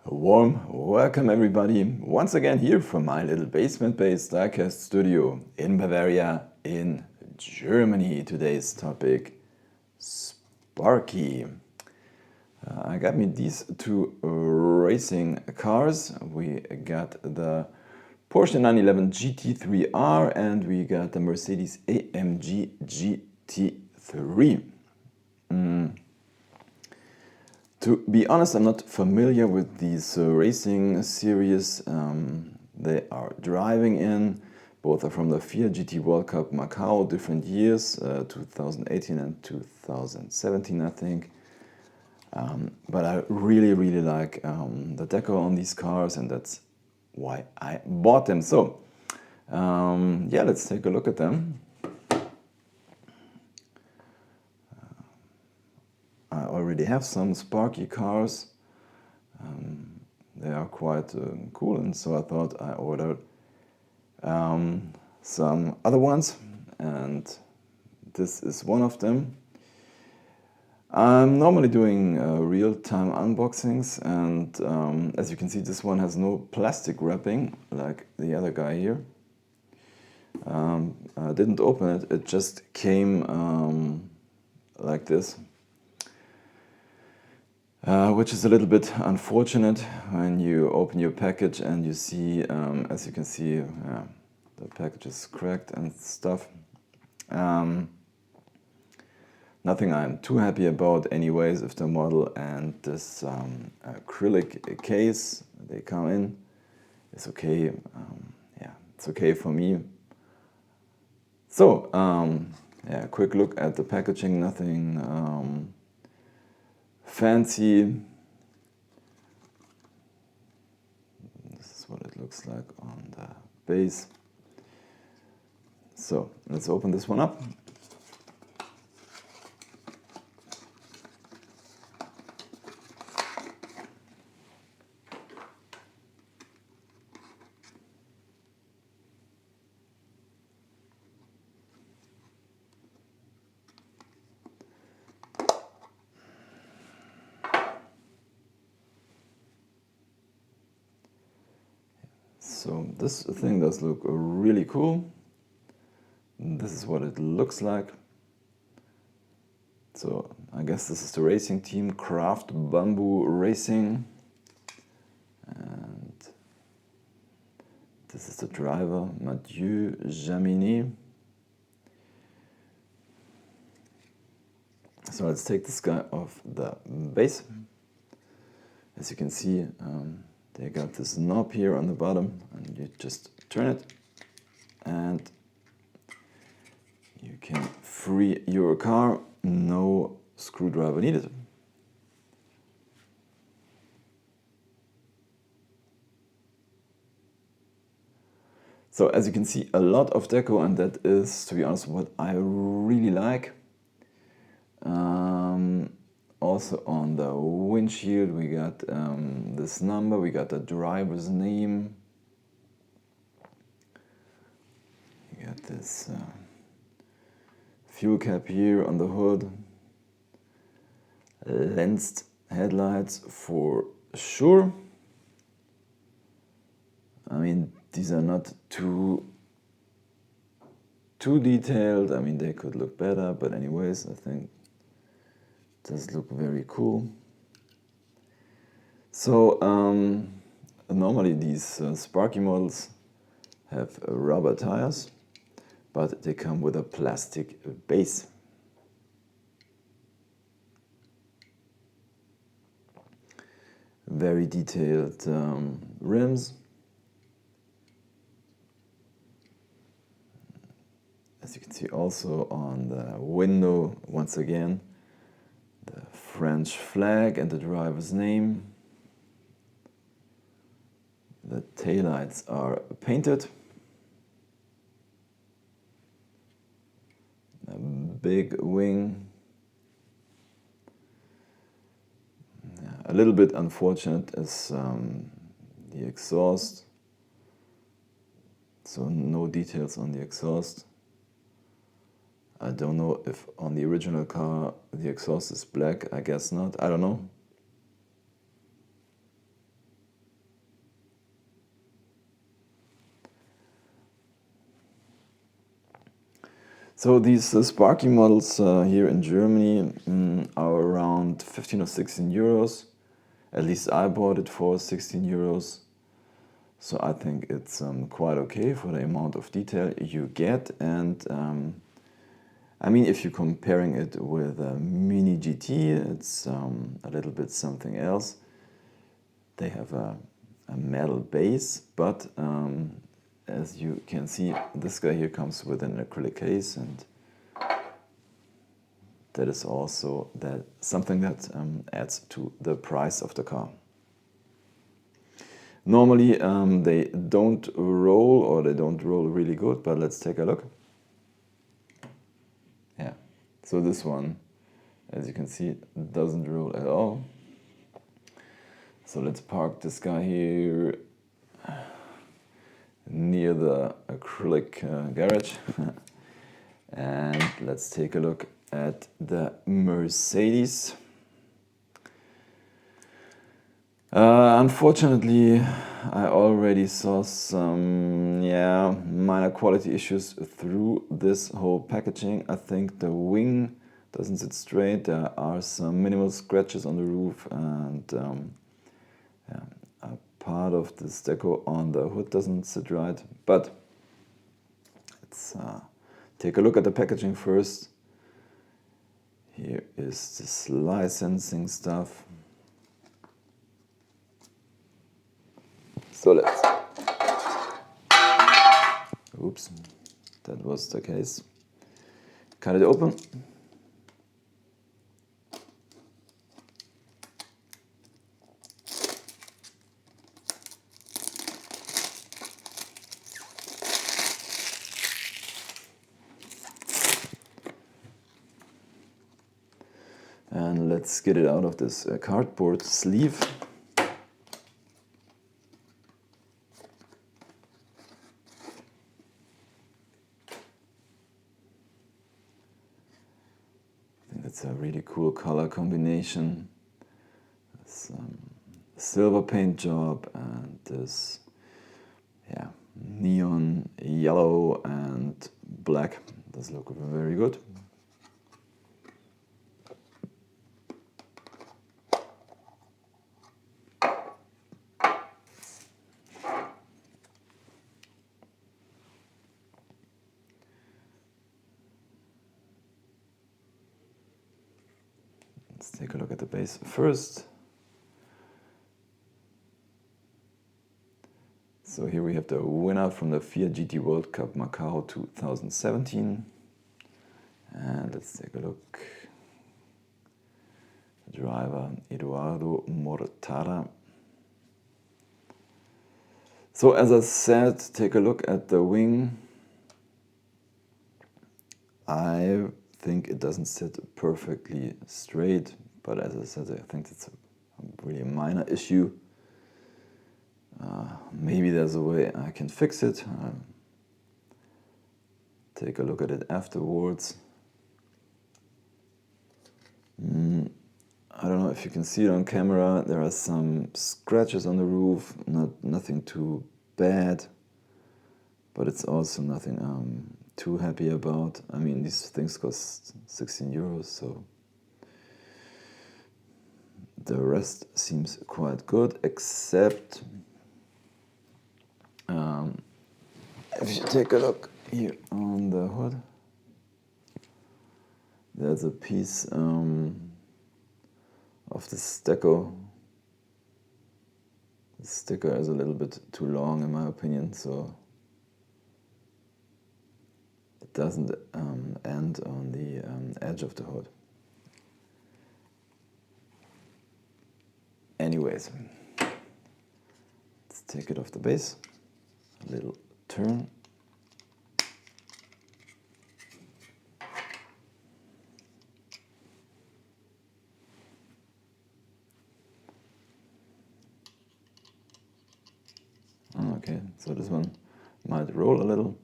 A warm welcome everybody, once again here from my little basement-based diecast studio in Bavaria in Germany. Today's topic, Sparky. I got me these two racing cars. We got the Porsche 911 GT3 R and we got the Mercedes-AMG GT3. To be honest, I'm not familiar with these racing series they are driving in. Both are from the FIA GT World Cup Macau, different years, 2018 and 2017 I think. But I really like the deco on these cars, and that's why I bought them. So yeah, let's take a look at them. I already have some Sparky cars. They are quite cool, and so I thought I ordered some other ones, and this is one of them. I'm normally doing real-time unboxings, and as you can see, this one has no plastic wrapping like the other guy here. I didn't open it, it just came like this. Which is a little bit unfortunate when you open your package and you see, as you can see, the package is cracked and stuff. Nothing I'm too happy about anyways if the model and this acrylic case they come in is okay. Yeah, it's okay for me. So, yeah, quick look at the packaging, nothing fancy. This is what it looks like on the base. So let's open this one up. So this thing does look really cool. This is what it looks like. So I guess this is the racing team, Craft Bamboo Racing. And this is the driver, Mathieu Jaminet. So let's take this guy off the base. As you can see, they got this knob here on the bottom, and you just turn it and you can free your car, no screwdriver needed. So as you can see, a lot of deco, and that is, to be honest, what I really like. Also on the windshield we got this number, we got the driver's name, we got this fuel cap here on the hood, lensed headlights for sure. I mean, these are not too detailed. I mean, they could look better, but anyways, I think it does look very cool. So normally these Sparky models have rubber tires, but they come with a plastic base. Very detailed rims. As you can see also on the window, once again, the French flag and the driver's name. The taillights are painted. A big wing. A little bit unfortunate is the exhaust. So no details on the exhaust. I don't know if on the original car the exhaust is black, I guess not, I don't know. So these Sparky models here in Germany are around 15 or 16 euros. At least I bought it for 16 euros. So I think it's quite okay for the amount of detail you get. And I mean, if you're comparing it with a Mini GT, it's a little bit something else. They have a metal base, but as you can see, this guy here comes with an acrylic case, and that is also something that adds to the price of the car. Normally they don't roll, or they don't roll really good, but let's take a look. Yeah, so this one, as you can see, doesn't roll at all. So let's park this guy here near the acrylic garage. And let's take a look at the Mercedes. Unfortunately, I already saw some minor quality issues through this whole packaging. I think the wing doesn't sit straight. There are some minimal scratches on the roof, and a part of this deco on the hood doesn't sit right. But let's take a look at the packaging first. Here is this licensing stuff. So let's, oops, that was the case. Cut it open. And let's get it out of this cardboard sleeve. It's a really cool color combination. This silver paint job and this neon yellow and black. Does look very good. Let's take a look at the base first. So here we have the winner from the Fiat GT World Cup Macau 2017. And let's take a look. The driver, Eduardo Mortara. So as I said, take a look at the wing. I think it doesn't sit perfectly straight, but as I said, I think it's a really minor issue. Maybe there's a way I can fix it. Take a look at it afterwards. I don't know if you can see it on camera. There are some scratches on the roof, nothing too bad, but it's also nothing too happy about. I mean, these things cost 16 euros, so the rest seems quite good, except if you take a look here on the hood, there's a piece of this deco. The sticker is a little bit too long in my opinion, so it doesn't end on the edge of the hood. Anyways, let's take it off the base. A little turn. Okay, so this one might roll a little.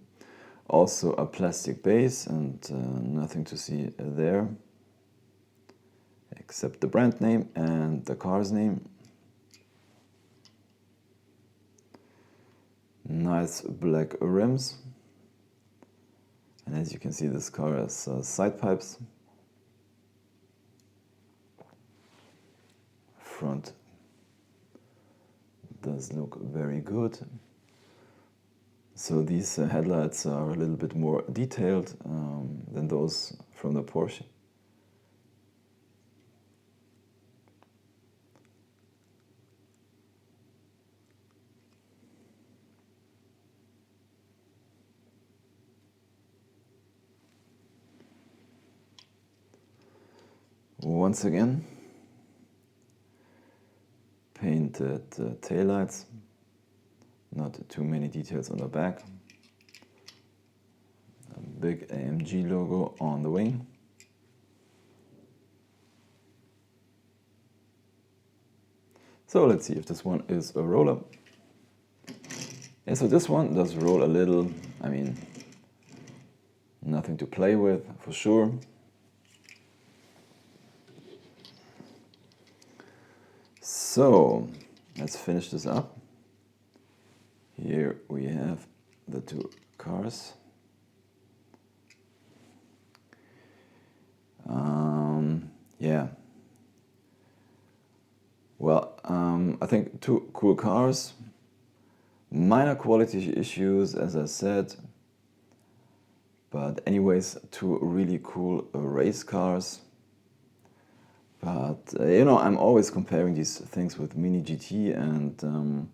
Also a plastic base, and nothing to see there except the brand name and the car's name. Nice black rims. And as you can see, this car has side pipes. Front does look very good. So these headlights are a little bit more detailed than those from the Porsche. Once again, painted taillights, not too many details on the back. A big AMG logo on the wing. So let's see if this one is a roller. Yeah, so this one does roll a little, I mean, nothing to play with for sure. So let's finish this up. Here we have the two cars. Yeah. Well, I think two cool cars. Minor quality issues, as I said. But anyways, two really cool race cars. But, you know, I'm always comparing these things with Mini GT, and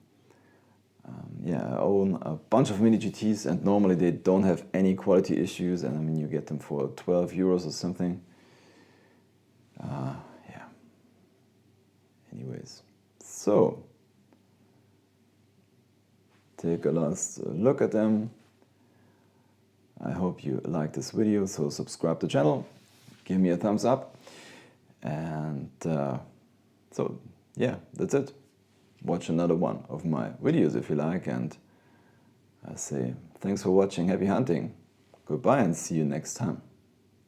yeah, I own a bunch of Mini GTs, and normally they don't have any quality issues, and I mean, you get them for 12 euros or something. Yeah. Anyways, so take a last look at them. I hope you liked this video, so subscribe to the channel, give me a thumbs up, and so yeah, that's it. Watch another one of my videos if you like, and I say thanks for watching, happy hunting, goodbye, and see you next time.